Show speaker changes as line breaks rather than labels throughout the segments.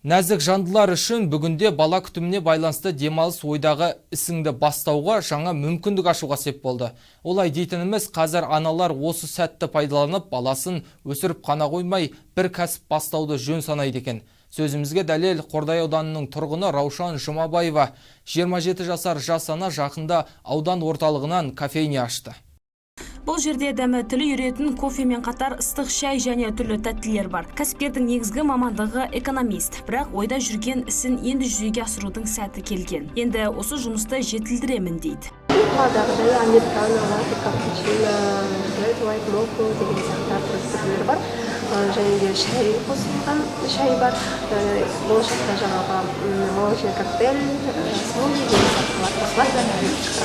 Нәзік жандылар үшін бүгінде бала күтіміне байланысты демалыс ойдағы ісіңді бастауға жаңа мүмкіндік ашуға сеп болды. Олай дейтініміз, қазір аналар осы сәтті пайдаланып, баласын өсіріп қана қоймай, бір кәсіп бастауды жөн санайды екен. Сөзімізге дәлел Қордай ауданының тұрғыны Раушан Жұмабаева 27 жасар жас ана жақында аудан орталығынан кофейня ашты.
Бұл жерде дәмі тілі үйретін кофемен қатар ыстық шай және түрлі тәттілер бар. Кәсіпкердің негізгі мамандығы экономист, бірақ ойда жүрген ісін енді жүзеге асырудың сәті келген. Енді осы жұмысты жетілдіремін дейді.
Қаладағыдай американо, латте, капучино, white mocha деген сияқты түрлері бар. Және де шай қосылған шай бар. Болашақта жаңағы молочный коктейль, смузи деген сияқтылар қосылады.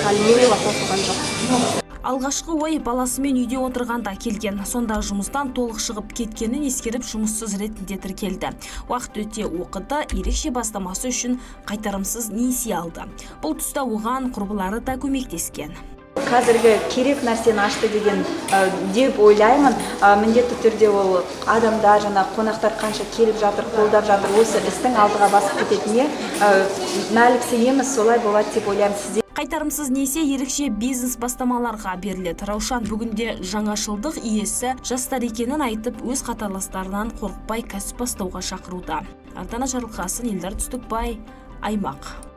Ал мемева қосылған жоқ.
Алғашқы ой баласымен үйде отырғанда келген. Сонда жұмыстан толық шығып кеткенін ескеріп жұмыссыз ретінде тіркелді. Уақыт өте оқыды, ерекше бастамасы үшін қайтарымсыз несие алды. Бұл тұста оған құрбылары да көмектескен.
Қазіргі керек нәрсені ашты деген деп ойлаймын. Міндетті түрде ол адамдар, жаңа қонақтар қанша келіп жатыр, қолдап жатыр, осы істің алдыға басып кететіне мәліксі еміз, солай болады деп ойлаймын. Сізде
Қайтарымсыз несие ерекше бизнес бастамаларға беріледі. Раушан бүгінде жаңашылдық иесі жастар екенін айтып, өз қатарластарынан қорықпай кәсіп бастауға шақыруда. Ардана Жарылқасын, Елдар Түстікбай, Аймақ.